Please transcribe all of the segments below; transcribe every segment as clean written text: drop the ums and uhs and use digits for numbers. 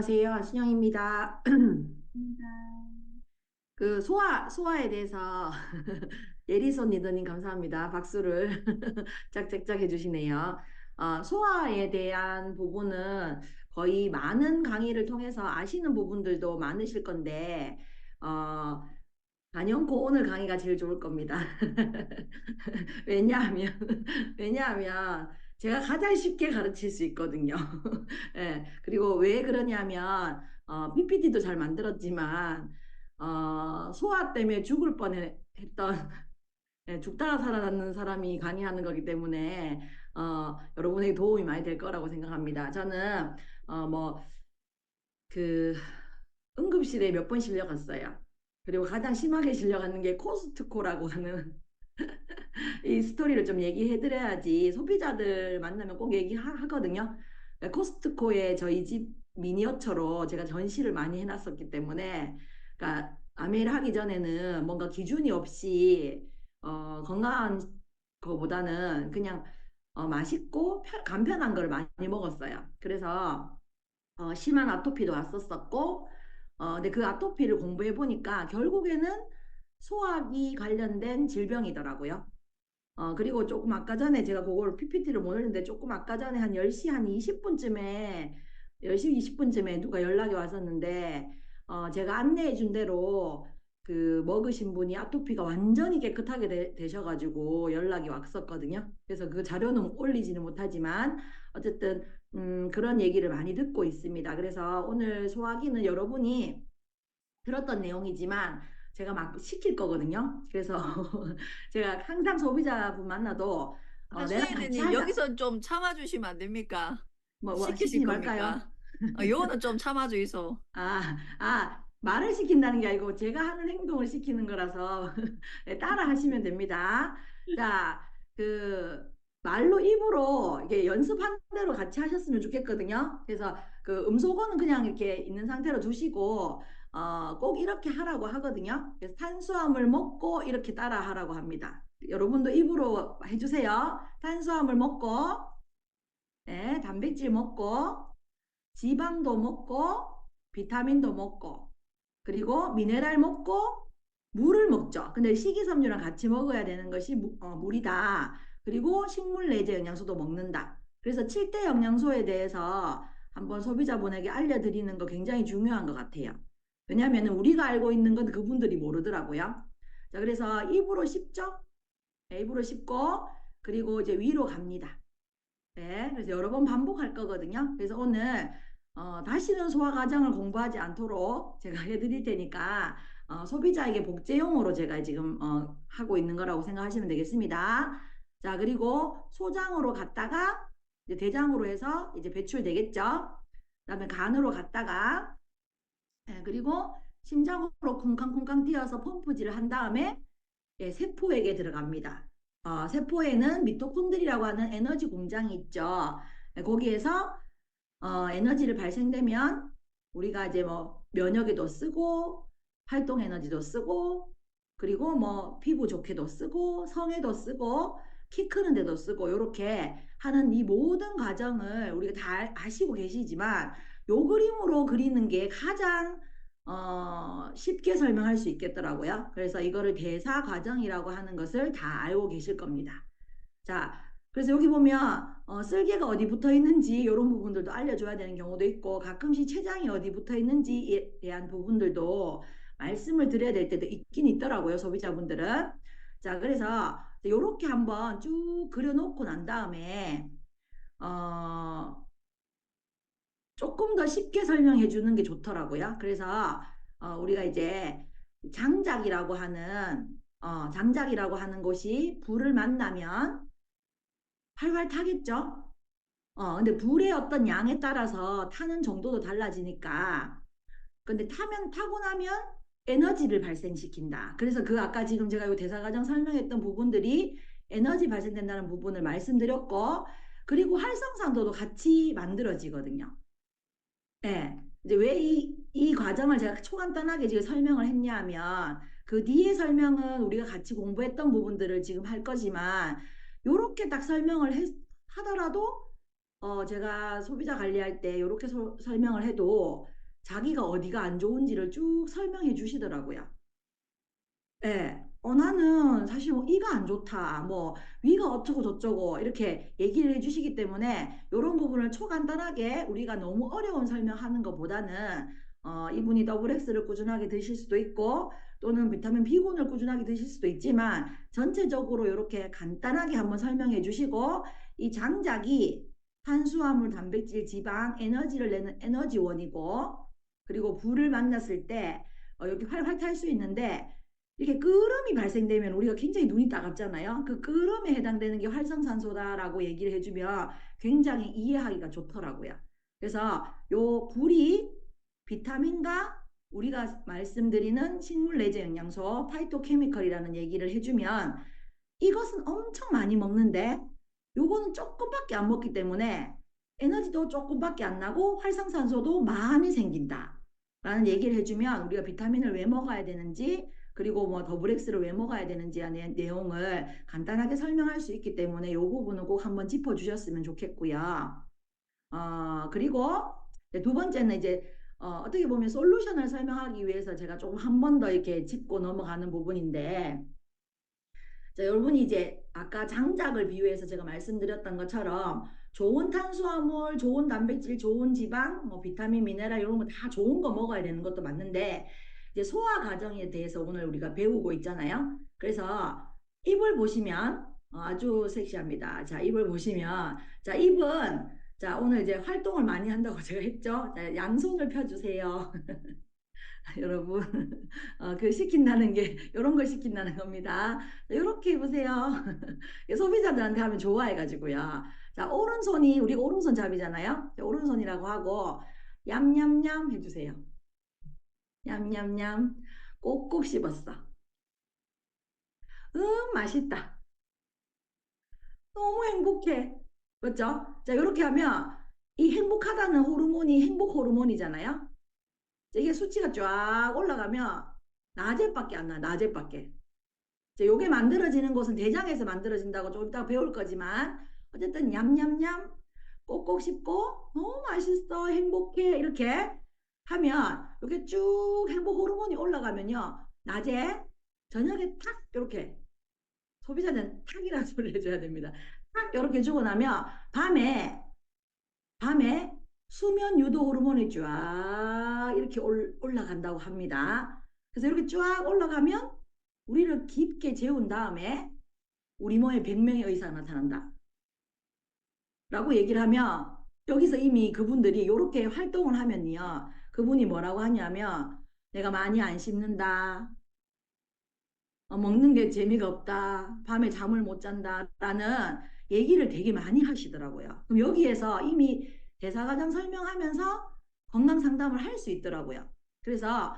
안녕하세요. 신영입니다. 감사합니다. 그 소화에 대해서 예리손 리더님 감사합니다. 박수를 짝짝짝 해주시네요. 소화에 대한 부분은 거의 많은 강의를 통해서 아시는 부분들도 많으실 건데, 어, 단연코 오늘 강의가 제일 좋을 겁니다. 왜냐하면, 왜냐하면 제가 가장 쉽게 가르칠 수 있거든요. 예, 그리고 왜 그러냐면, PPT도 잘 만들었지만, 소아 때문에 죽을 뻔했던, 예, 죽다가 살아남는 사람이 강의하는 거기 때문에, 여러분에게 도움이 많이 될 거라고 생각합니다. 저는, 뭐, 그, 응급실에 몇 번 실려갔어요. 그리고 가장 심하게 실려가는 게 코스트코라고 하는 이 스토리를 좀 얘기해드려야지 소비자들 만나면 꼭 얘기하거든요. 코스트코에 저희 집 미니어처로 제가 전시를 많이 해놨었기 때문에, 그러니까 아메를 하기 전에는 뭔가 기준이 없이 건강한 거보다는 그냥 맛있고 간편한 걸 많이 먹었어요. 그래서 심한 아토피도 왔었었고, 근데 그 아토피를 공부해 보니까 결국에는 소화기 관련된 질병이더라고요. 그리고 조금 아까 전에 제가 그걸 PPT를 못 올렸는데 조금 아까 전에 한 10시 한 20분쯤에 10시 20분쯤에 누가 연락이 왔었는데 제가 안내해 준 대로 그 먹으신 분이 아토피가 완전히 깨끗하게 되셔가지고 연락이 왔었거든요. 그래서 그 자료는 올리지는 못하지만 어쨌든 그런 얘기를 많이 듣고 있습니다. 그래서 오늘 소화기는 여러분이 들었던 내용이지만 제가 막 시킬 거거든요. 그래서 제가 항상 소비자분 만나도 아, 내가 같이 수혜리님, 하자. 여기서 좀 참아주시면 안 됩니까? 뭐 시키실 시키지 말까요? 겁니까? 요거는 좀 참아주이소. 말을 시킨다는 게 아니고 제가 하는 행동을 시키는 거라서 네, 따라 하시면 됩니다. 자, 그 말로 입으로 이게 연습한 대로 같이 하셨으면 좋겠거든요. 그래서 그 음소거는 그냥 이렇게 있는 상태로 두시고 꼭 이렇게 하라고 하거든요. 그래서 탄수화물 먹고 이렇게 따라 하라고 합니다. 여러분도 입으로 해주세요. 탄수화물 먹고, 네, 단백질 먹고, 지방도 먹고 비타민도 먹고 그리고 미네랄 먹고 물을 먹죠. 근데 식이섬유랑 같이 먹어야 되는 것이 물이다. 그리고 식물 내재 영양소도 먹는다. 그래서 7대 영양소에 대해서 한번 소비자분에게 알려드리는 거 굉장히 중요한 것 같아요. 왜냐하면 우리가 알고 있는 건 그분들이 모르더라고요. 자, 그래서 입으로 씹죠. 네, 입으로 씹고 그리고 이제 위로 갑니다. 네, 그래서 여러 번 반복할 거거든요. 그래서 오늘 다시는 소화 과정을 공부하지 않도록 제가 해드릴 테니까 소비자에게 복제용으로 제가 지금 하고 있는 거라고 생각하시면 되겠습니다. 자, 그리고 소장으로 갔다가 이제 대장으로 해서 이제 배출되겠죠. 그다음에 간으로 갔다가 그리고 심장으로 쿵쾅쿵쾅 뛰어서 펌프질을 한 다음에 세포에게 들어갑니다. 세포에는 미토콘드리라고 하는 에너지 공장이 있죠. 거기에서 에너지를 발생되면 우리가 이제 뭐 면역에도 쓰고 활동 에너지도 쓰고 그리고 뭐 피부 좋게도 쓰고 성에도 쓰고 키 크는 데도 쓰고 이렇게 하는 이 모든 과정을 우리가 다 아시고 계시지만 요 그림으로 그리는 게 가장 쉽게 설명할 수 있겠더라고요. 그래서 이거를 대사 과정이라고 하는 것을 다 알고 계실 겁니다. 자, 그래서 여기 보면 쓸개가 어디 붙어 있는지 이런 부분들도 알려줘야 되는 경우도 있고 가끔씩 췌장이 어디 붙어 있는지에 대한 부분들도 말씀을 드려야 될 때도 있긴 있더라고요, 소비자분들은. 자, 그래서 이렇게 한번 쭉 그려놓고 난 다음에 어, 조금 더 쉽게 설명해 주는 게 좋더라고요. 그래서 우리가 이제 장작이라고 하는 곳이 불을 만나면 활활 타겠죠. 근데 불의 어떤 양에 따라서 타는 정도도 달라지니까. 근데 타고 나면 에너지를 발생시킨다. 그래서 그 아까 지금 제가 이 대사과정 설명했던 부분들이 에너지 발생된다는 부분을 말씀드렸고, 그리고 활성산소도 같이 만들어지거든요. 네. 이제 왜 이 과정을 제가 초간단하게 지금 설명을 했냐면, 그 뒤에 설명은 우리가 같이 공부했던 부분들을 지금 할 거지만, 요렇게 딱 설명을 하더라도 제가 소비자 관리할 때 이렇게 설명을 해도 자기가 어디가 안 좋은지를 쭉 설명해 주시더라고요. 예. 나는 사실 뭐 이가 안 좋다, 뭐 위가 어쩌고 저쩌고 이렇게 얘기를 해주시기 때문에 이런 부분을 초간단하게 우리가 너무 어려운 설명하는 것보다는 이분이 더블 X를 꾸준하게 드실 수도 있고 또는 비타민 B군을 꾸준하게 드실 수도 있지만 전체적으로 이렇게 간단하게 한번 설명해 주시고 이 장작이 탄수화물, 단백질, 지방, 에너지를 내는 에너지원이고 그리고 불을 만났을 때 이렇게 활활 탈 수 있는데 이렇게 끄름이 발생되면 우리가 굉장히 눈이 따갑잖아요. 그 끄름에 해당되는 게 활성산소다라고 얘기를 해주면 굉장히 이해하기가 좋더라고요. 그래서 요 불이 비타민과 우리가 말씀드리는 식물 내재 영양소 파이토케미컬이라는 얘기를 해주면 이것은 엄청 많이 먹는데 요거는 조금밖에 안 먹기 때문에 에너지도 조금밖에 안 나고 활성산소도 많이 생긴다. 라는 얘기를 해주면 우리가 비타민을 왜 먹어야 되는지 그리고 뭐 더블엑스를 왜 먹어야 되는지 하는 내용을 간단하게 설명할 수 있기 때문에 이 부분은 꼭 한번 짚어주셨으면 좋겠고요. 그리고 두 번째는 이제 어떻게 보면 솔루션을 설명하기 위해서 제가 조금 한 번 더 이렇게 짚고 넘어가는 부분인데 자, 여러분이 이제 아까 장작을 비유해서 제가 말씀드렸던 것처럼 좋은 탄수화물, 좋은 단백질, 좋은 지방, 뭐 비타민, 미네랄 이런 거 다 좋은 거 먹어야 되는 것도 맞는데 이제 소화 과정에 대해서 오늘 우리가 배우고 있잖아요. 그래서 입을 보시면 아주 섹시합니다. 자, 입을 보시면 자, 입은 자, 오늘 이제 활동을 많이 한다고 제가 했죠. 자, 양손을 펴주세요. 여러분, 그 시킨다는 게 이런 걸 시킨다는 겁니다. 이렇게 해보세요. 소비자들한테 하면 좋아해가지고요. 자, 오른손이 우리 오른손 잡이잖아요. 자, 오른손이라고 하고 얌얌얌 해주세요. 얌얌얌 꼭꼭 씹었어. 맛있다. 너무 행복해. 그렇죠? 자, 이렇게 하면 이 행복하다는 호르몬이 행복 호르몬이잖아요. 이게 수치가 쫙 올라가면 낮에밖에 안 나, 낮에밖에. 요게 만들어지는 곳은 대장에서 만들어진다고 좀 이따 배울 거지만 어쨌든 냠냠냠 꼭꼭 씹고 너무 맛있어 행복해 이렇게 하면 이렇게 쭉 행복 호르몬이 올라가면요 낮에 저녁에 탁 이렇게 소비자는 탁이라는 소리를 해줘야 됩니다. 탁 이렇게 주고 나면 밤에 수면 유도 호르몬이 쫙 이렇게 올라간다고 합니다. 그래서 이렇게 쫙 올라가면 우리를 깊게 재운 다음에 우리 몸에 100명의 의사가 나타난다. 라고 얘기를 하면 여기서 이미 그분들이 이렇게 활동을 하면요. 그분이 뭐라고 하냐면 내가 많이 안 씹는다. 먹는 게 재미가 없다. 밤에 잠을 못 잔다. 라는 얘기를 되게 많이 하시더라고요. 그럼 여기에서 이미 대사과정 설명하면서 건강 상담을 할 수 있더라고요. 그래서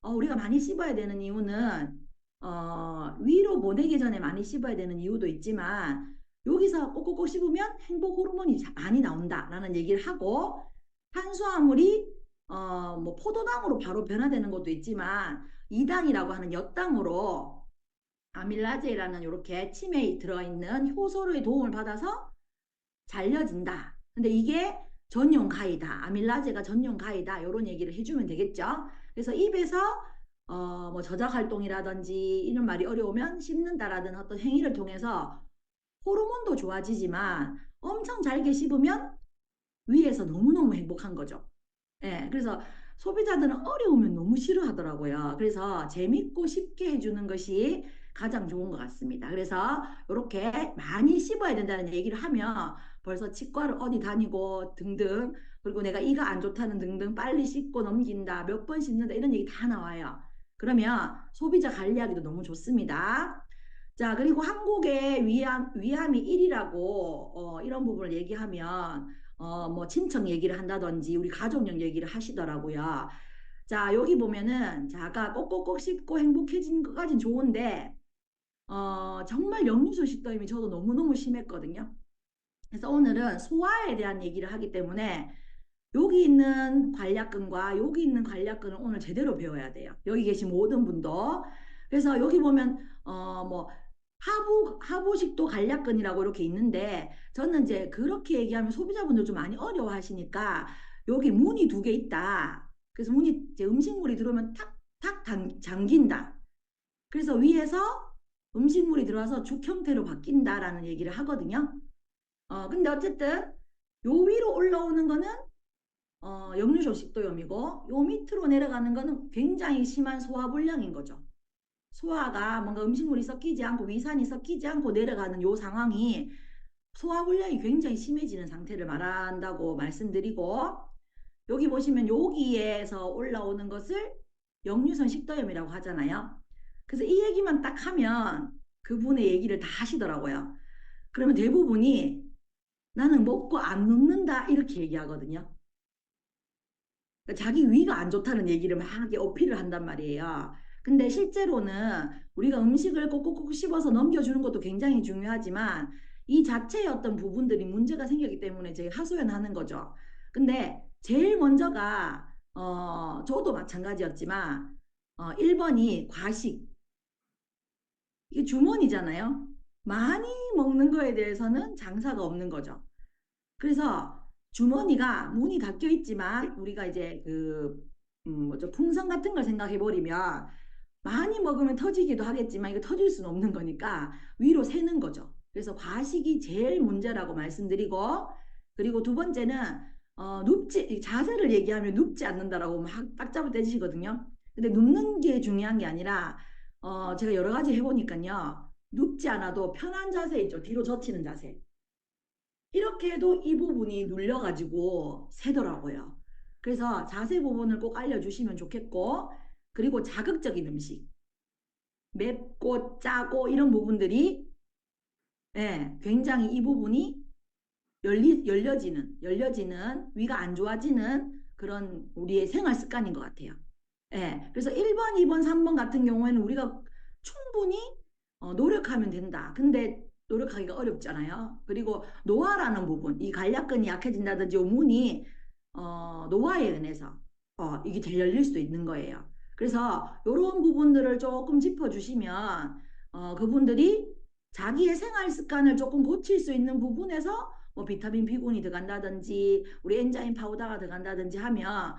우리가 많이 씹어야 되는 이유는 위로 보내기 전에 많이 씹어야 되는 이유도 있지만 여기서 꼭꼭꼭 씹으면 행복 호르몬이 많이 나온다라는 얘기를 하고 탄수화물이 뭐 포도당으로 바로 변화되는 것도 있지만 이당이라고 하는 엿당으로 아밀라제라는 이렇게 침에 들어있는 효소의 도움을 받아서 잘려진다. 근데 이게 전용 가이다. 아밀라제가 전용 가이다. 이런 얘기를 해주면 되겠죠. 그래서 입에서 뭐 저작 활동이라든지 이런 말이 어려우면 씹는다라든 어떤 행위를 통해서 호르몬도 좋아지지만 엄청 잘게 씹으면 위에서 너무너무 행복한 거죠. 예, 그래서 소비자들은 어려우면 너무 싫어하더라고요. 그래서 재밌고 쉽게 해주는 것이 가장 좋은 것 같습니다. 그래서 이렇게 많이 씹어야 된다는 얘기를 하면 벌써 치과를 어디 다니고 등등 그리고 내가 이가 안 좋다는 등등 빨리 씹고 넘긴다 몇 번 씹는다 이런 얘기 다 나와요. 그러면 소비자 관리하기도 너무 좋습니다. 자, 그리고 한국의 위암이 1이라고 이런 부분을 얘기하면 뭐 친척 얘기를 한다든지 우리 가족력 얘기를 하시더라고요. 자, 여기 보면은 자, 아까 꼭꼭꼭 씹고 행복해진 것까진 좋은데 정말 역류소 식도염이 저도 너무너무 심했거든요. 그래서 오늘은 소화에 대한 얘기를 하기 때문에 여기 있는 관략근과 여기 있는 관략근을 오늘 제대로 배워야 돼요. 여기 계신 모든 분도. 그래서 여기 보면 뭐 하부식도 간략근이라고 이렇게 있는데 저는 이제 그렇게 얘기하면 소비자분들 좀 많이 어려워하시니까 여기 문이 두 개 있다. 그래서 문이 이제 음식물이 들어오면 탁탁 잠긴다. 그래서 위에서 음식물이 들어와서 죽 형태로 바뀐다라는 얘기를 하거든요. 근데 어쨌든 요 위로 올라오는 거는 역류소 식도염이고 요 밑으로 내려가는 거는 굉장히 심한 소화불량인 거죠. 소화가 뭔가 음식물이 섞이지 않고 위산이 섞이지 않고 내려가는 요 상황이 소화불량이 굉장히 심해지는 상태를 말한다고 말씀드리고 여기 보시면 여기에서 올라오는 것을 역류성 식도염이라고 하잖아요. 그래서 이 얘기만 딱 하면 그분의 얘기를 다 하시더라고요. 그러면 대부분이 나는 먹고 안 눕는다 이렇게 얘기하거든요. 그러니까 자기 위가 안 좋다는 얘기를 막 어필을 한단 말이에요. 근데 실제로는 우리가 음식을 꼭꼭꼭 씹어서 넘겨주는 것도 굉장히 중요하지만 이 자체의 어떤 부분들이 문제가 생겼기 때문에 제가 하소연하는 거죠. 근데 제일 먼저가 저도 마찬가지였지만 1번이 과식. 이게 주머니잖아요. 많이 먹는 거에 대해서는 장사가 없는 거죠. 그래서 주머니가 문이 닫혀 있지만 우리가 이제 뭐죠 풍선 같은 걸 생각해 버리면 많이 먹으면 터지기도 하겠지만 이거 터질 수는 없는 거니까 위로 새는 거죠. 그래서 과식이 제일 문제라고 말씀드리고 그리고 두 번째는 눕지 자세를 얘기하면 눕지 않는다라고 막 딱 잡아 떼시거든요. 근데 눕는 게 중요한 게 아니라 제가 여러 가지 해보니까요 눕지 않아도 편한 자세 있죠 뒤로 젖히는 자세 이렇게 해도 이 부분이 눌려가지고 새더라고요. 그래서 자세 부분을 꼭 알려주시면 좋겠고, 그리고 자극적인 음식, 맵고 짜고 이런 부분들이 예, 굉장히 이 부분이 열려지는, 위가 안 좋아지는 그런 우리의 생활 습관인 것 같아요. 예, 그래서 1번, 2번, 3번 같은 경우에는 우리가 충분히 노력하면 된다. 근데 노력하기가 어렵잖아요. 그리고 노화라는 부분, 이 간략근이 약해진다든지 문이 노화에 의해서 이게 잘 열릴 수도 있는 거예요. 그래서 이런 부분들을 조금 짚어주시면 그분들이 자기의 생활 습관을 조금 고칠 수 있는 부분에서 뭐 비타민 B군이 들어간다든지 우리 엔자임 파우더가 들어간다든지 하면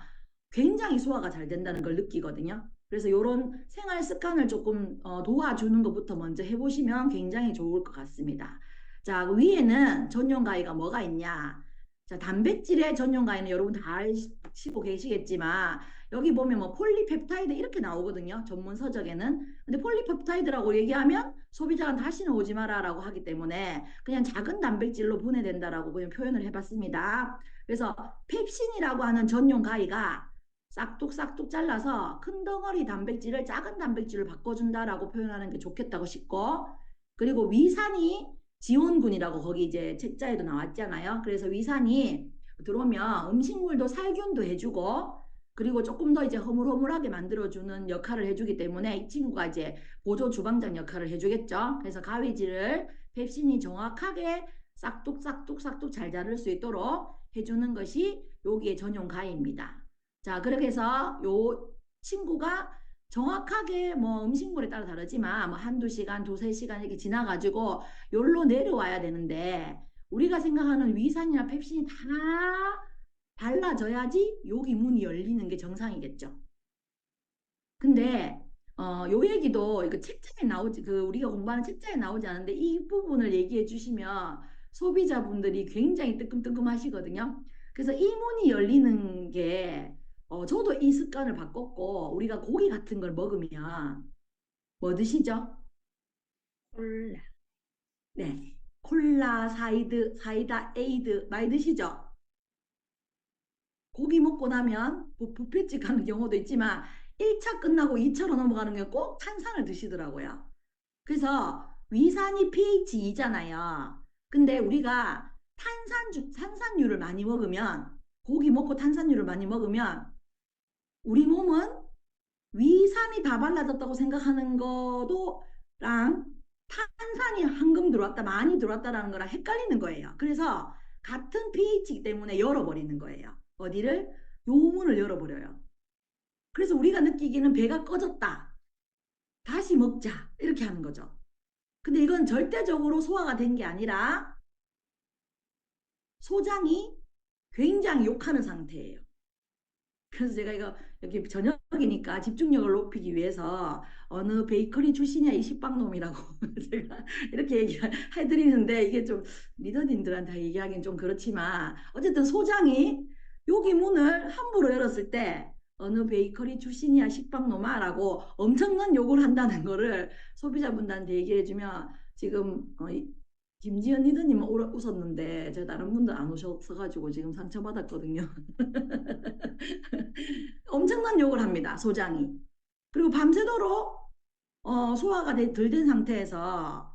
굉장히 소화가 잘 된다는 걸 느끼거든요. 그래서 이런 생활 습관을 조금 도와주는 것부터 먼저 해보시면 굉장히 좋을 것 같습니다. 자, 위에는 전용 가위가 뭐가 있냐? 자, 단백질의 전용 가위는 여러분 다 아시고 계시겠지만 여기 보면 뭐 폴리펩타이드 이렇게 나오거든요. 전문 서적에는. 근데 폴리펩타이드라고 얘기하면 소비자가 다시는 오지 마라라고 하기 때문에 그냥 작은 단백질로 분해된다라고 그냥 표현을 해봤습니다. 그래서 펩신이라고 하는 전용 가위가 싹둑싹둑 잘라서 큰 덩어리 단백질을 작은 단백질을 바꿔준다라고 표현하는 게 좋겠다고 싶고 그리고 위산이 지원군이라고 거기 이제 책자에도 나왔잖아요. 그래서 위산이 들어오면 음식물도 살균도 해주고 그리고 조금 더 이제 허물허물하게 만들어주는 역할을 해주기 때문에 이 친구가 이제 보조 주방장 역할을 해주겠죠. 그래서 가위질을 펩신이 정확하게 싹둑싹둑싹둑 잘 자를 수 있도록 해주는 것이 여기에 전용 가위입니다. 자, 그렇게 해서 요 친구가 정확하게 뭐 음식물에 따라 다르지만 뭐 한두 시간, 두세 시간 이렇게 지나가지고 여기로 내려와야 되는데 우리가 생각하는 위산이나 펩신이 다 달라져야지 여기 문이 열리는 게 정상이겠죠. 근데 요 얘기도 그 책자에 나오지 그 우리가 공부하는 책자에 나오지 않은데 이 부분을 얘기해 주시면 소비자분들이 굉장히 뜨끔뜨끔 하시거든요. 그래서 이 문이 열리는 게 저도 이 습관을 바꿨고 우리가 고기 같은 걸 먹으면 뭐 드시죠? 콜라. 네. 콜라, 사이다, 에이드 많이 드시죠? 고기 먹고 나면 뷔페집 가는 경우도 있지만 1차 끝나고 2차로 넘어가는 게 꼭 탄산을 드시더라고요. 그래서 위산이 pH 2잖아요. 근데 우리가 탄산류를 많이 먹으면 고기 먹고 탄산류를 많이 먹으면 우리 몸은 위산이 다 발라졌다고 생각하는 거도랑 탄산이 황금 들어왔다 많이 들어왔다라는 거랑 헷갈리는 거예요. 그래서 같은 pH이기 때문에 열어버리는 거예요. 어디를? 요문을 열어버려요. 그래서 우리가 느끼기는 배가 꺼졌다. 다시 먹자. 이렇게 하는 거죠. 근데 이건 절대적으로 소화가 된 게 아니라 소장이 굉장히 욕하는 상태예요. 그래서 제가 이거 여기 저녁이니까 집중력을 높이기 위해서 어느 베이커리 출신이야 이 식빵놈이라고 제가 이렇게 얘기해드리는데 이게 좀 리더님들한테 얘기하기는 좀 그렇지만 어쨌든 소장이 여기 문을 함부로 열었을 때 어느 베이커리 출신이야 식빵놈아라고 엄청난 욕을 한다는 거를 소비자분들한테 얘기해주면 지금 김지연 리더님은 웃었는데 제가 다른 분들 안 오셔가지고 지금 상처받았거든요. 엄청난 욕을 합니다, 소장이. 그리고 밤새도록 소화가 덜 된 상태에서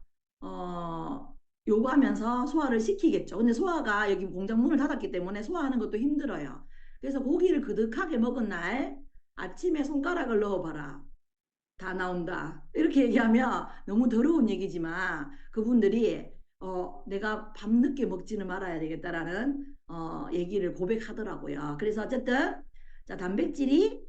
요구하면서 소화를 시키겠죠. 근데 소화가 여기 공장 문을 닫았기 때문에 소화하는 것도 힘들어요. 그래서 고기를 그득하게 먹은 날 아침에 손가락을 넣어봐라. 다 나온다. 이렇게 얘기하면 너무 더러운 얘기지만 그분들이 내가 밤늦게 먹지는 말아야 되겠다라는 얘기를 고백하더라고요. 그래서 어쨌든 자, 단백질이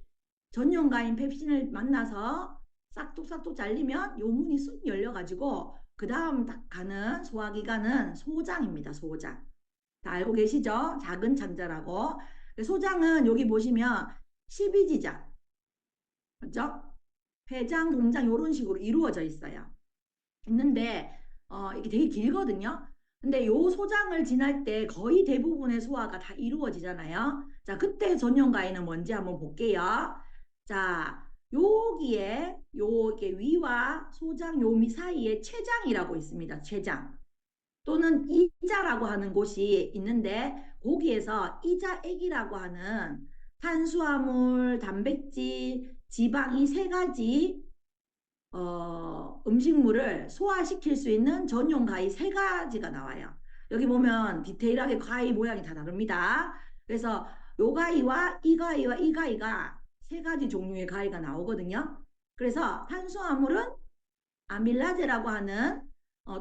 전용가인 펩신을 만나서 싹둑싹둑 잘리면 요 문이 쑥 열려가지고 그 다음 딱 가는 소화기관은 소장입니다. 소장. 다 알고 계시죠? 작은 창자라고. 소장은 여기 보시면 12지장, 그죠? 폐장, 공장 이런 식으로 이루어져 있어요. 있는데 이게 되게 길거든요. 근데 요 소장을 지날 때 거의 대부분의 소화가 다 이루어지잖아요. 자, 그때 전용가위는 뭔지 한번 볼게요. 자, 여기에 요게 위와 소장 요 사이에 췌장이라고 있습니다. 췌장. 또는 이자라고 하는 곳이 있는데 거기에서 이자액이라고 하는 탄수화물, 단백질, 지방 이 세 가지 음식물을 소화시킬 수 있는 전용 가위 세 가지가 나와요. 여기 보면 디테일하게 가위 모양이 다 다릅니다. 그래서 요 가위와 이 가위와 이 가위가 세 가지 종류의 가위가 나오거든요. 그래서 탄수화물은 아밀라제라고 하는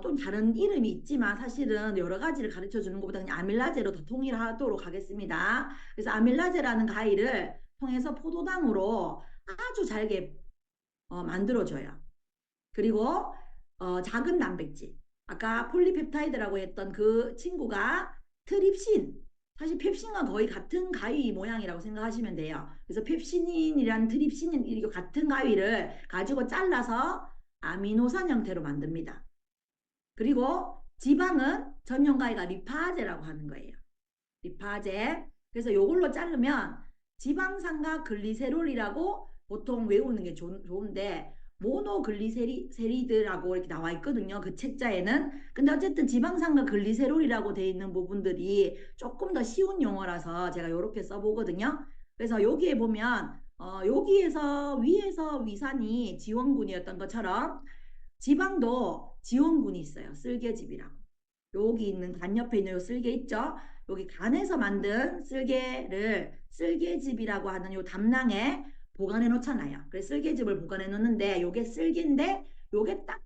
좀 다른 이름이 있지만 사실은 여러 가지를 가르쳐 주는 것보다 그냥 아밀라제로 더 통일하도록 하겠습니다. 그래서 아밀라제라는 가위를 통해서 포도당으로 아주 잘게 만들어줘요. 그리고 작은 단백질. 아까 폴리펩타이드라고 했던 그 친구가 트립신. 사실 펩신과 거의 같은 가위 모양이라고 생각하시면 돼요. 그래서 펩신인이란 트립신인 이 같은 가위를 가지고 잘라서 아미노산 형태로 만듭니다. 그리고 지방은 전용 가위가 리파제라고 하는 거예요. 리파제. 그래서 요걸로 자르면 지방산과 글리세롤이라고 보통 외우는 게 좋은데 모노글리세리드라고 이렇게 나와 있거든요. 그 책자에는. 근데 어쨌든 지방산과 글리세롤이라고 돼 있는 부분들이 조금 더 쉬운 용어라서 제가 이렇게 써보거든요. 그래서 여기에 보면 여기에서 위에서 위산이 지원군이었던 것처럼 지방도 지원군이 있어요. 쓸개즙이라고. 여기 있는 간 옆에 있는 요 쓸개 있죠? 여기 간에서 만든 쓸개를 쓸개즙이라고 하는 요 담낭에 보관해 놓잖아요. 그래서 쓸개즙을 보관해 놓는데 요게 쓸개인데 요게 딱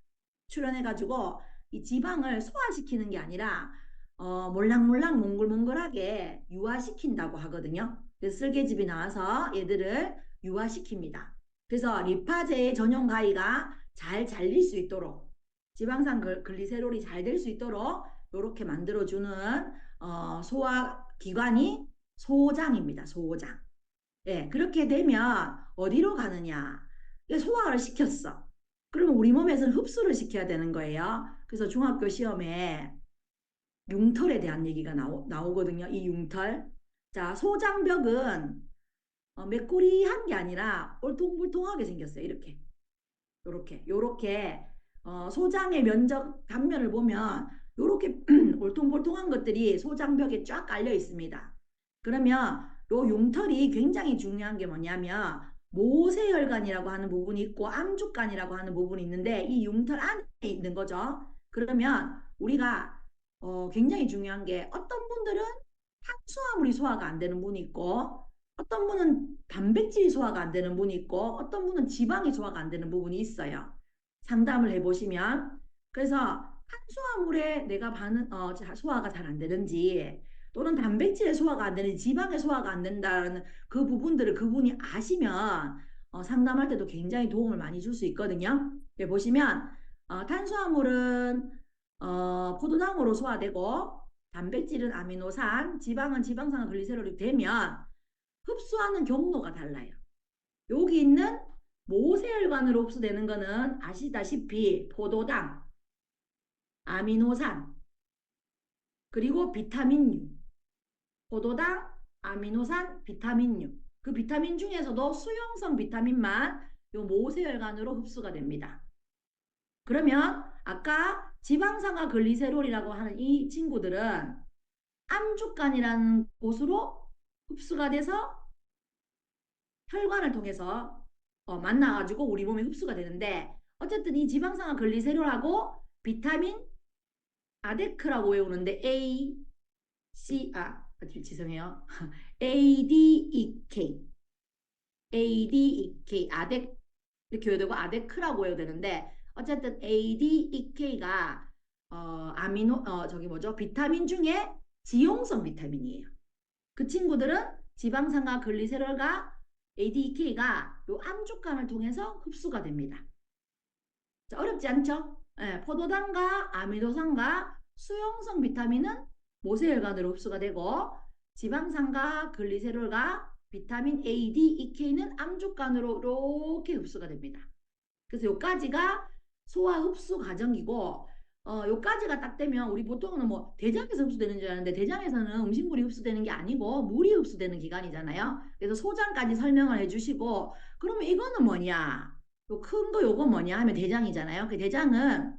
출현해가지고 이 지방을 소화시키는 게 아니라 몰랑몰랑 몽글몽글하게 유화시킨다고 하거든요. 그래서 쓸개즙이 나와서 얘들을 유화시킵니다. 그래서 리파제의 전용 가위가 잘 잘릴 수 있도록 지방산 글리세롤이 잘 될 수 있도록 이렇게 만들어주는 소화기관이 소장입니다. 소장. 예, 그렇게 되면 어디로 가느냐? 소화를 시켰어. 그러면 우리 몸에서는 흡수를 시켜야 되는 거예요. 그래서 중학교 시험에 융털에 대한 얘기가 나오거든요. 이 융털. 자, 소장벽은 메꾸리한 게 아니라 올통불통하게 생겼어요. 이렇게. 요렇게 소장의 면적 단면을 보면 요렇게 올통볼통한 것들이 소장벽에 쫙 깔려 있습니다. 그러면 요 융털이 굉장히 중요한 게 뭐냐면 모세혈관이라고 하는 부분이 있고 암죽관이라고 하는 부분이 있는데 이 융털 안에 있는 거죠. 그러면 우리가 굉장히 중요한 게 어떤 분들은 탄수화물이 소화가 안 되는 분이 있고 어떤 분은 단백질이 소화가 안 되는 분이 있고 어떤 분은 지방이 소화가 안 되는 부분이 있어요. 상담을 해보시면 그래서 탄수화물에 내가 소화가 잘 안 되는지 또는 단백질의 소화가 안 되는지 지방의 소화가 안 된다는 그 부분들을 그분이 아시면 상담할 때도 굉장히 도움을 많이 줄 수 있거든요. 보시면 탄수화물은 포도당으로 소화되고 단백질은 아미노산, 지방은 지방산화 글리세롤이 되면 흡수하는 경로가 달라요. 여기 있는 모세혈관으로 흡수되는 거는 아시다시피 포도당, 아미노산, 그리고 비타민류. 포도당, 아미노산, 비타민류. 그 비타민 중에서도 수용성 비타민만 요 모세혈관으로 흡수가 됩니다. 그러면 아까 지방산화 글리세롤이라고 하는 이 친구들은 암주간이라는 곳으로 흡수가 돼서 혈관을 통해서 만나가지고 우리 몸에 흡수가 되는데 어쨌든 이 지방산화 글리세롤하고 비타민 아데크라고 외우는데 A, C, 죄송해요. ADEK, ADEK, 아덱 이렇게 외우되고 아데크라고 외워야 되는데 어쨌든 ADEK가 저기 뭐죠? 비타민 중에 지용성 비타민이에요. 그 친구들은 지방산과 글리세롤과 ADEK가 요 암족간을 통해서 흡수가 됩니다. 자, 어렵지 않죠? 예, 포도당과 아미노산과 수용성 비타민은 모세혈관으로 흡수가 되고 지방산과 글리세롤과 비타민 A, D, EK는 암족간으로 이렇게 흡수가 됩니다. 그래서 요까지가 소화 흡수 과정이고 요까지가 딱 되면 우리 보통은 뭐 대장에서 흡수되는 줄 아는데 대장에서는 음식물이 흡수되는 게 아니고 물이 흡수되는 기관이잖아요. 그래서 소장까지 설명을 해주시고 그러면 이거는 뭐냐? 요 큰 거 요거 뭐냐 하면 대장이잖아요. 그 대장은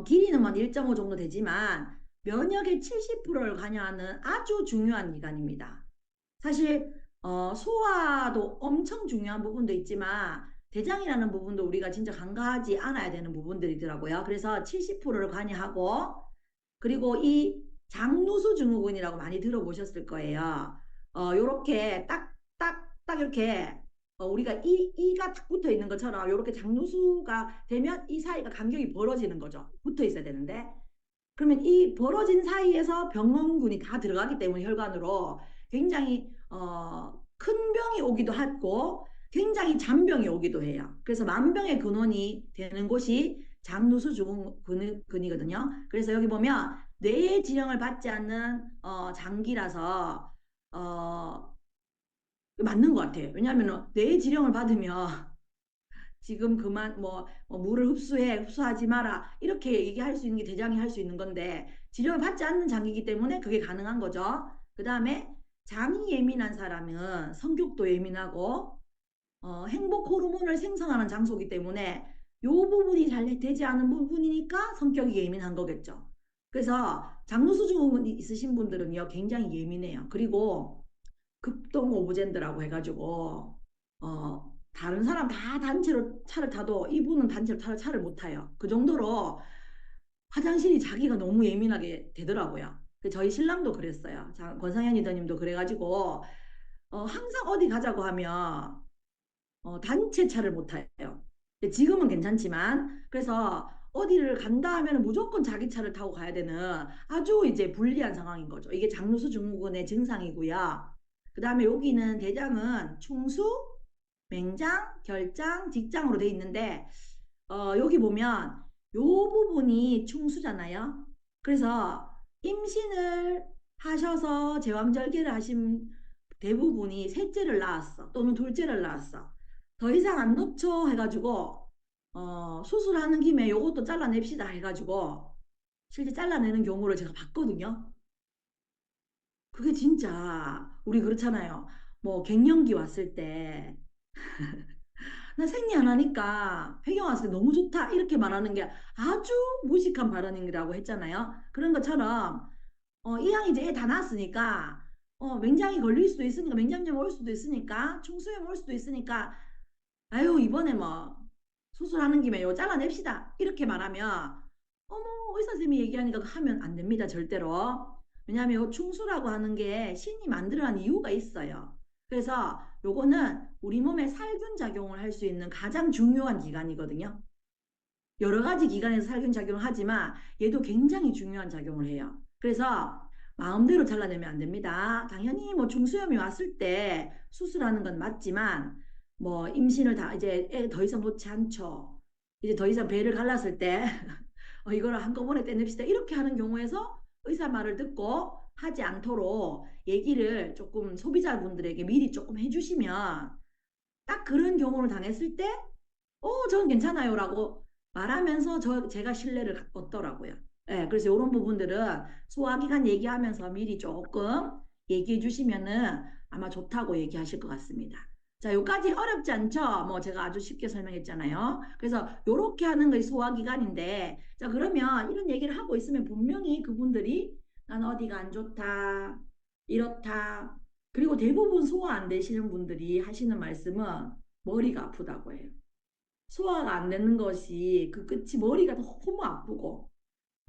길이는 뭐 1.5 정도 되지만 면역의 70%를 관여하는 아주 중요한 기관입니다. 사실 소화도 엄청 중요한 부분도 있지만 대장이라는 부분도 우리가 진짜 간과하지 않아야 되는 부분들이더라고요. 그래서 70%를 관여하고 그리고 이 장누수 증후군이라고 많이 들어보셨을 거예요. 요렇게 딱 이렇게 우리가 이가 딱 붙어 있는 것처럼 요렇게 장누수가 되면 이 사이가 간격이 벌어지는 거죠. 붙어 있어야 되는데 그러면 이 벌어진 사이에서 병원군이 다 들어가기 때문에 혈관으로 굉장히 큰 병이 오기도 하고 굉장히 잔병이 오기도 해요. 그래서 만병의 근원이 되는 곳이 장누수 증후군이거든요. 그래서 여기 보면 뇌의 지령을 받지 않는 장기라서 맞는 것 같아요. 왜냐하면 뇌의 지령을 받으면 지금 그만 물을 흡수하지 마라 이렇게 얘기할 수 있는 게 대장이 할 수 있는 건데 지령을 받지 않는 장이기 때문에 그게 가능한 거죠. 그 다음에 장이 예민한 사람은 성격도 예민하고 행복 호르몬을 생성하는 장소이기 때문에 요 부분이 잘 되지 않은 부분이니까 성격이 예민한 거겠죠. 그래서 장누수 증후군 있으신 분들은요 굉장히 예민해요. 그리고 급동 오브젠드라고 해가지고 다른 사람 다 단체로 차를 타도 이분은 단체로 차를 못 타요. 그 정도로 화장실이 자기가 너무 예민하게 되더라고요. 저희 신랑도 그랬어요. 권상현 이사님도 그래가지고 항상 어디 가자고 하면 단체 차를 못 타요. 지금은 괜찮지만 그래서 어디를 간다 하면 무조건 자기 차를 타고 가야 되는 아주 이제 불리한 상황인 거죠. 이게 장누수 증후군의 증상이고요. 그 다음에 여기는 대장은 충수, 맹장, 결장, 직장으로 돼 있는데 여기 보면 요 부분이 충수잖아요. 그래서 임신을 하셔서 제왕절개를 하신 대부분이 셋째를 낳았어. 또는 둘째를 낳았어. 더 이상 안 놓쳐 해가지고 수술하는 김에 요것도 잘라냅시다 해가지고 실제 잘라내는 경우를 제가 봤거든요. 그게 진짜 우리 그렇잖아요. 뭐 갱년기 왔을 때 나 생리 안 하니까 폐경 왔을 때 너무 좋다 이렇게 말하는 게 아주 무식한 발언이라고 했잖아요. 그런 것처럼 이왕 이제 애 다 낳았으니까 맹장이 걸릴 수도 있으니까 맹장염 올 수도 있으니까 충수염 올 수도 있으니까 아유 이번에 뭐 수술하는 김에 요 잘라냅시다 이렇게 말하면 어머 의사 선생님이 얘기하니까 하면 안 됩니다 절대로. 왜냐하면 요 충수라고 하는 게 신이 만들어낸 이유가 있어요. 그래서 요거는 우리 몸에 살균 작용을 할 수 있는 가장 중요한 기관이거든요. 여러 가지 기관에서 살균 작용을 하지만 얘도 굉장히 중요한 작용을 해요. 그래서 마음대로 잘라내면 안 됩니다. 당연히 뭐 중수염이 왔을 때 수술하는 건 맞지만 뭐 임신을 다 이제 애 더 이상 놓지 않죠. 이제 더 이상 배를 갈랐을 때 이거를 한꺼번에 떼냅시다. 이렇게 하는 경우에서 의사 말을 듣고 하지 않도록 얘기를 조금 소비자분들에게 미리 조금 해주시면 딱 그런 경우를 당했을 때, 저는 괜찮아요라고 말하면서 제가 신뢰를 얻더라고요. 예, 그래서 이런 부분들은 소화기관 얘기하면서 미리 조금 얘기해 주시면은 아마 좋다고 얘기하실 것 같습니다. 자, 요까지 어렵지 않죠? 뭐 제가 아주 쉽게 설명했잖아요. 그래서 요렇게 하는 것이 소화기관인데, 자, 그러면 이런 얘기를 하고 있으면 분명히 그분들이 난 어디가 안 좋다, 이렇다. 그리고 대부분 소화 안 되시는 분들이 하시는 말씀은 머리가 아프다고 해요. 소화가 안 되는 것이 그 끝이 머리가 너무 아프고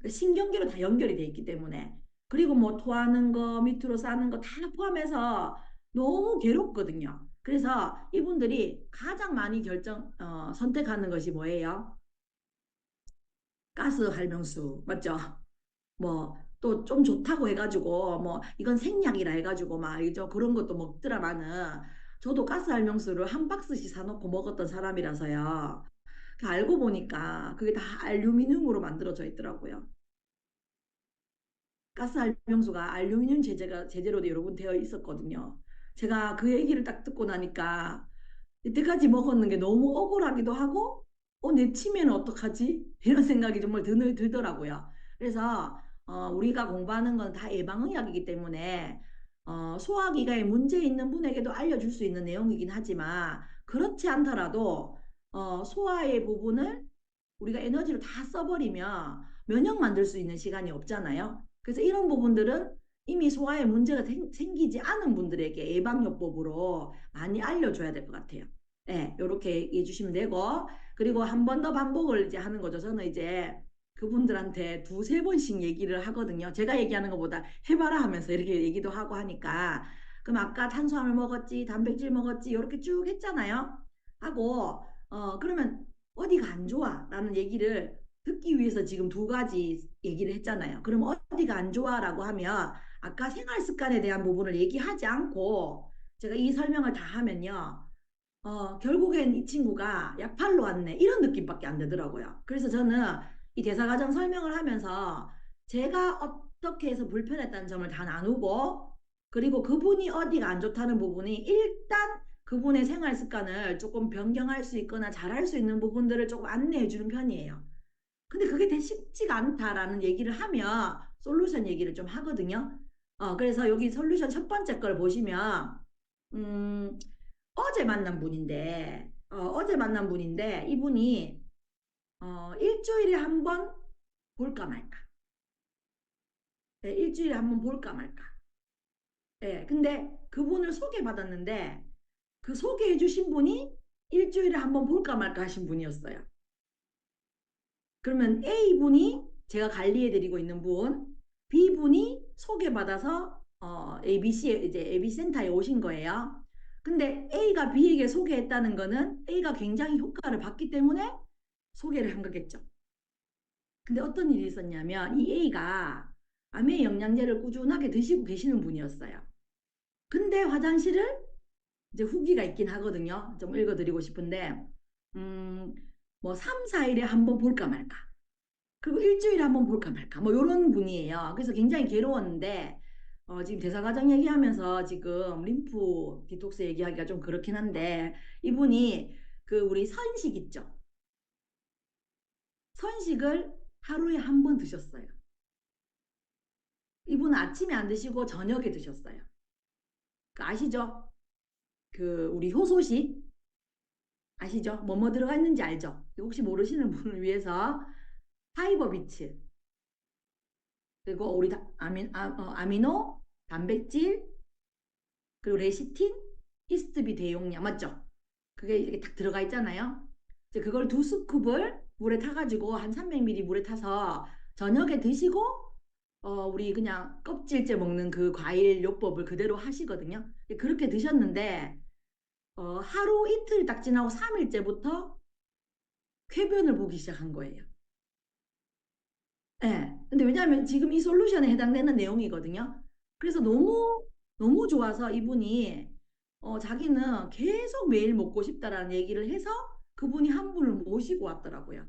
그 신경계로 다 연결이 돼 있기 때문에 그리고 뭐 토하는 거 밑으로 싸는 거 다 포함해서 너무 괴롭거든요. 그래서 이분들이 가장 많이 선택하는 것이 뭐예요? 가스 활명수 맞죠? 뭐 또 좀 좋다고 해가지고 뭐 이건 생약이라 해가지고 막 이죠 그런 것도 먹더라마는 저도 가스 알명수를 한 박스씩 사놓고 먹었던 사람이라서요. 그 알고 보니까 그게 다 알루미늄으로 만들어져 있더라고요. 가스 알명수가 알루미늄 제재로 여러분 되어 있었거든요. 제가 그 얘기를 딱 듣고 나니까 이때까지 먹었는 게 너무 억울하기도 하고, 내 치매는 어떡하지? 이런 생각이 정말 들더라고요. 그래서 우리가 공부하는 건 다 예방의학이기 때문에 소화기관에 문제 있는 분에게도 알려줄 수 있는 내용이긴 하지만 그렇지 않더라도 소화의 부분을 우리가 에너지를 다 써버리면 면역 만들 수 있는 시간이 없잖아요. 그래서 이런 부분들은 이미 소화에 문제가 생기지 않은 분들에게 예방요법으로 많이 알려줘야 될 것 같아요. 네, 이렇게 얘기해 주시면 되고, 그리고 한 번 더 반복을 이제 하는 거죠. 저는 이제 그분들한테 두세 번씩 얘기를 하거든요. 제가 얘기하는 것보다 해봐라 하면서 이렇게 얘기도 하고 하니까, 그럼 아까 탄수화물 먹었지, 단백질 먹었지, 이렇게 쭉 했잖아요. 하고, 그러면 어디가 안 좋아? 라는 얘기를 듣기 위해서 지금 두 가지 얘기를 했잖아요. 그럼 어디가 안 좋아라고 하면 아까 생활 습관에 대한 부분을 얘기하지 않고 제가 이 설명을 다 하면요. 결국엔 이 친구가 약팔로 왔네. 이런 느낌밖에 안 되더라고요. 그래서 저는 이 대사과정 설명을 하면서 제가 어떻게 해서 불편했다는 점을 다 나누고 그리고 그분이 어디가 안 좋다는 부분이 일단 그분의 생활 습관을 조금 변경할 수 있거나 잘할 수 있는 부분들을 조금 안내해 주는 편이에요. 근데 그게 되게 쉽지가 않다라는 얘기를 하면 솔루션 얘기를 좀 하거든요. 그래서 여기 솔루션 첫 번째 걸 보시면, 음, 어제 만난 분인데, 이분이, 일주일에 한 번 볼까 말까. 네, 일주일에 한 번 볼까 말까. 예, 근데 그분을 소개받았는데, 그 소개해 주신 분이 일주일에 한 번 볼까 말까 하신 분이었어요. 그러면 A분이 제가 관리해드리고 있는 분, B분이 소개받아서 ABC 이제 ABC 센터에 오신 거예요. 근데 A가 B에게 소개했다는 거는 A가 굉장히 효과를 봤기 때문에 소개를 한 거겠죠. 근데 어떤 일이 있었냐면 이 A가 암의 영양제를 꾸준하게 드시고 계시는 분이었어요. 근데 화장실을 이제 후기가 있긴 하거든요. 좀 읽어드리고 싶은데, 음, 뭐 3, 4일에 한번 볼까 말까. 그리고 일주일에 한 번 볼까 말까 뭐 이런 분이에요. 그래서 굉장히 괴로웠는데 지금 대사과정 얘기하면서 지금 림프 디톡스 얘기하기가 좀 그렇긴 한데 이분이 그 우리 선식 있죠. 선식을 하루에 한 번 드셨어요. 이분은 아침에 안 드시고 저녁에 드셨어요. 그 아시죠? 그 우리 효소식 아시죠? 뭐뭐 들어가 있는지 알죠? 혹시 모르시는 분을 위해서 파이버 비츠 그리고 우리 아미노 단백질 그리고 레시틴, 히스트비 대용량 맞죠? 그게 이렇게 딱 들어가 있잖아요. 이제 그걸 두 스쿱을 물에 타가지고 한 300ml 물에 타서 저녁에 드시고 우리 그냥 껍질째 먹는 그 과일 요법을 그대로 하시거든요. 그렇게 드셨는데 하루 이틀 딱 지나고 3일째부터 쾌변을 보기 시작한 거예요. 예. 근데 왜냐하면 지금 이 솔루션에 해당되는 내용이거든요. 그래서 너무 너무 좋아서 이분이 자기는 계속 매일 먹고 싶다라는 얘기를 해서 그분이 한 분을 모시고 왔더라고요.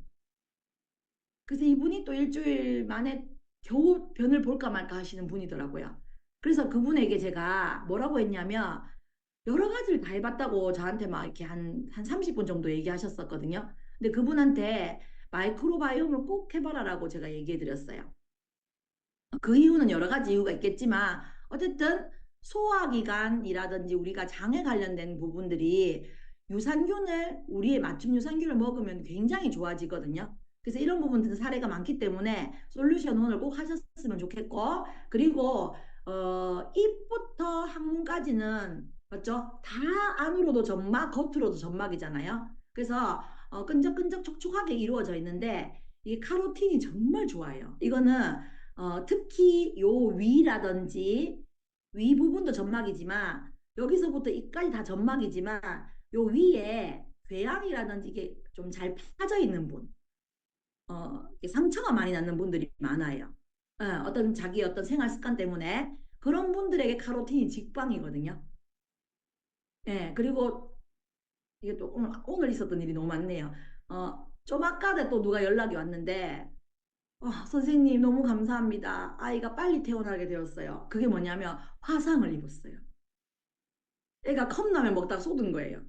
그래서 이분이 또 일주일 만에 겨우 변을 볼까 말까 하시는 분이더라고요. 그래서 그분에게 제가 뭐라고 했냐면 여러 가지를 다 해봤다고 저한테 막 이렇게 한 30분 정도 얘기하셨었거든요. 근데 그분한테 마이크로바이옴을 꼭 해봐라라고 제가 얘기해 드렸어요. 그 이유는 여러 가지 이유가 있겠지만 어쨌든 소화기관이라든지 우리가 장에 관련된 부분들이 유산균을 우리의 맞춤 유산균을 먹으면 굉장히 좋아지거든요. 그래서 이런 부분들은 사례가 많기 때문에 솔루션 원을 꼭 하셨으면 좋겠고 그리고 입부터 항문까지는 맞죠? 다 안으로도 점막, 겉으로도 점막이잖아요. 그래서 끈적끈적 촉촉하게 이루어져 있는데 이 카로틴이 정말 좋아요. 이거는 특히 요 위라든지 위 부분도 점막이지만 여기서부터 이까지 다 점막이지만 요 위에 궤양이라든지 이게 좀 잘 파져 있는 분, 이게 상처가 많이 나는 분들이 많아요. 어떤 자기 어떤 생활 습관 때문에 그런 분들에게 카로틴이 직방이거든요. 예, 그리고 이게 또 오늘 있었던 일이 너무 많네요. 좀 아까도 또 누가 연락이 왔는데 선생님 너무 감사합니다. 아이가 빨리 태어나게 되었어요. 그게 뭐냐면 화상을 입었어요. 애가 컵라면 먹다가 쏟은 거예요.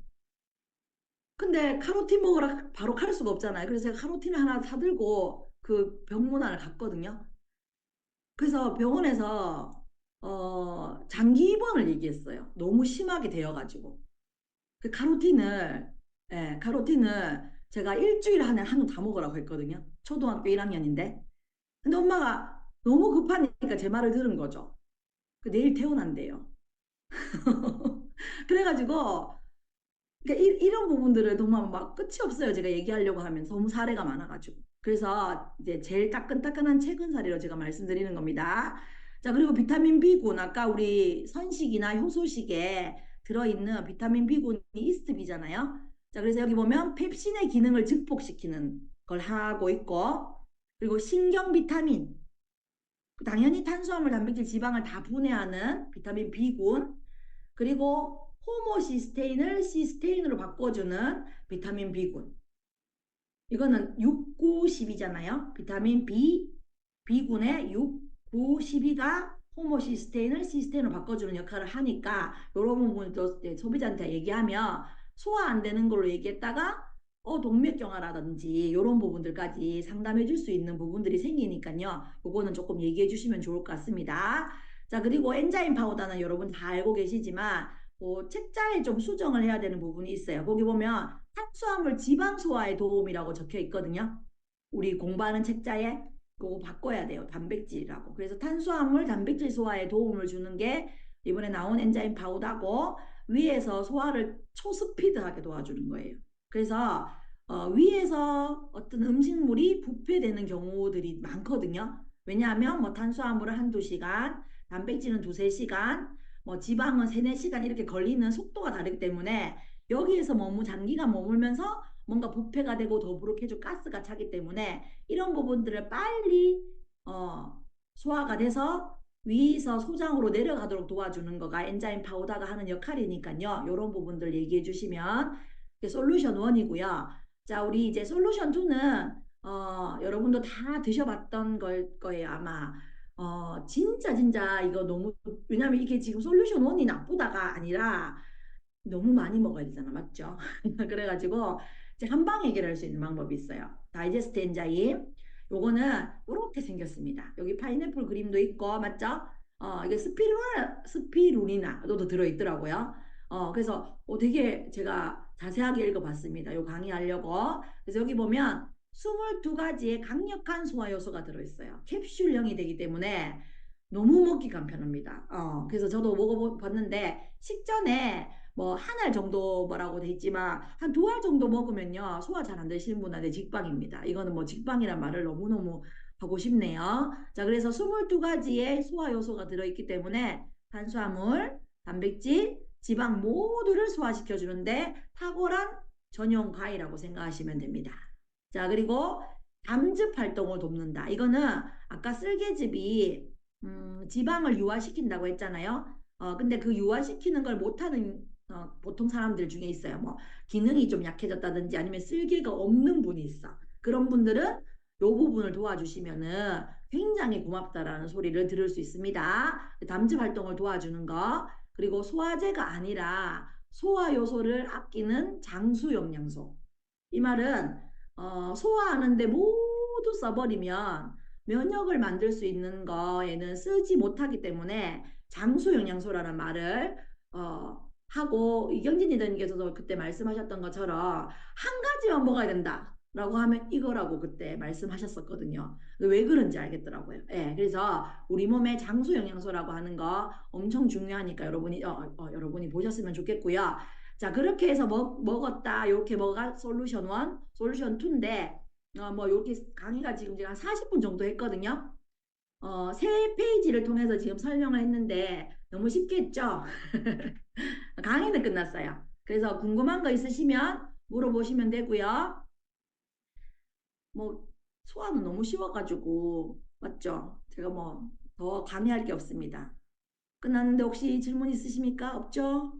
근데 카로틴 먹으러 바로 갈 수가 없잖아요. 그래서 제가 카로틴을 하나 사들고 그 병문안을 갔거든요. 그래서 병원에서 장기 입원을 얘기했어요. 너무 심하게 되어가지고. 그 카로틴을 카로틴을 제가 일주일 안에 한우 다 먹으라고 했거든요. 초등학교 1학년인데. 근데 엄마가 너무 급하니까 제 말을 들은 거죠. 그 내일 태어난대요. 그래가지고 그러니까 이런 부분들을 정말 막 끝이 없어요. 제가 얘기하려고 하면 너무 사례가 많아가지고. 그래서 이제 제일 따끈따끈한 최근 사례로 제가 말씀드리는 겁니다. 자, 그리고 비타민 B군. 아까 우리 선식이나 효소식에 들어있는 비타민 B군이 이스트비잖아요. 자, 그래서 여기 보면 펩신의 기능을 증폭시키는 걸 하고 있고, 그리고 신경 비타민. 당연히 탄수화물, 단백질, 지방을 다 분해하는 비타민 B군. 그리고 호모시스테인을 시스테인으로 바꿔주는 비타민 B군. 이거는 6, 9, 10이잖아요. 비타민 B, B군의 6, 9, 12가 호모시스테인을 시스테인으로 바꿔주는 역할을 하니까 이런 부분도 소비자한테 얘기하면 소화 안 되는 걸로 얘기했다가 동맥경화라든지 이런 부분들까지 상담해 줄 수 있는 부분들이 생기니까요. 요거는 조금 얘기해 주시면 좋을 것 같습니다. 자, 그리고 엔자임 파우더는 여러분 다 알고 계시지만 책자에 좀 수정을 해야 되는 부분이 있어요. 거기 보면 탄수화물 지방 소화에 도움이라고 적혀 있거든요. 우리 공부하는 책자에 그거 바꿔야 돼요. 단백질이라고. 그래서 탄수화물, 단백질 소화에 도움을 주는 게 이번에 나온 엔자임 파우더고 위에서 소화를 초스피드하게 도와주는 거예요. 그래서 위에서 어떤 음식물이 부패되는 경우들이 많거든요. 왜냐하면 뭐 탄수화물은 한두 시간, 단백질은 두세 시간, 뭐 지방은 세네 시간 이렇게 걸리는 속도가 다르기 때문에 여기에서 장기가 머물면서 뭔가 부패가 되고 더부룩해지고 가스가 차기 때문에 이런 부분들을 빨리 어, 소화가 돼서 위에서 소장으로 내려가도록 도와주는 거가 엔자임 파우더가 하는 역할이니까요. 이런 부분들 얘기해 주시면 솔루션 1이고요. 자, 우리 이제 솔루션 2는 여러분도 다 드셔봤던 걸 거예요, 아마. 진짜 이거 너무 왜냐면 이게 지금 솔루션 1이 나쁘다가 아니라 너무 많이 먹어야 되잖아, 맞죠? 그래가지고 이제 한방 해결할 수 있는 방법이 있어요. 다이제스트 엔자임. 요거는 이렇게 생겼습니다. 여기 파인애플 그림도 있고, 맞죠? 이게 스피루리나도 들어있더라고요. 그래서 되게 제가 자세하게 읽어봤습니다. 요 강의하려고. 그래서 여기 보면 22가지의 강력한 소화 요소가 들어있어요. 캡슐형이 되기 때문에 너무 먹기 간편합니다. 그래서 저도 먹어봤는데 식전에 뭐 한 알 정도 뭐라고 돼 있지만 한 두 알 정도 먹으면요 소화 잘 안 되시는 분한테 직방입니다. 이거는 뭐 직방이란 말을 너무너무 하고 싶네요. 자, 그래서 22가지의 소화 요소가 들어있기 때문에 탄수화물, 단백질, 지방 모두를 소화시켜 주는데 탁월한 전용 과일이라고 생각하시면 됩니다. 자, 그리고 담즙 활동을 돕는다. 이거는 아까 쓸개즙이 지방을 유화시킨다고 했잖아요. 근데 그 유화시키는 걸 못하는 보통 사람들 중에 있어요. 뭐 기능이 좀 약해졌다든지 아니면 쓸개가 없는 분이 있어. 그런 분들은 요 부분을 도와주시면은 굉장히 고맙다라는 소리를 들을 수 있습니다. 담즙 활동을 도와주는 거, 그리고 소화제가 아니라 소화 요소를 아끼는 장수 영양소. 이 말은 소화하는데 모두 써버리면 면역을 만들 수 있는 거에는 쓰지 못하기 때문에 장수 영양소라는 말을 하고, 이경진이님께서도 그때 말씀하셨던 것처럼 한 가지만 먹어야 된다라고 하면 이거라고 그때 말씀하셨었거든요. 왜 그런지 알겠더라고요. 예, 그래서 우리 몸에 장수 영양소라고 하는 거 엄청 중요하니까 여러분이 보셨으면 좋겠고요. 자, 그렇게 해서 먹었다. 이렇게 뭐가 솔루션 1, 솔루션 2인데, 뭐, 이렇게 강의가 지금 제가 한 40분 정도 했거든요. 세 페이지를 통해서 지금 설명을 했는데, 너무 쉽게 했죠? 강의는 끝났어요. 그래서 궁금한 거 있으시면 물어보시면 되고요. 뭐, 소화는 너무 쉬워가지고, 맞죠? 제가 뭐, 더 강의할 게 없습니다. 끝났는데 혹시 질문 있으십니까? 없죠?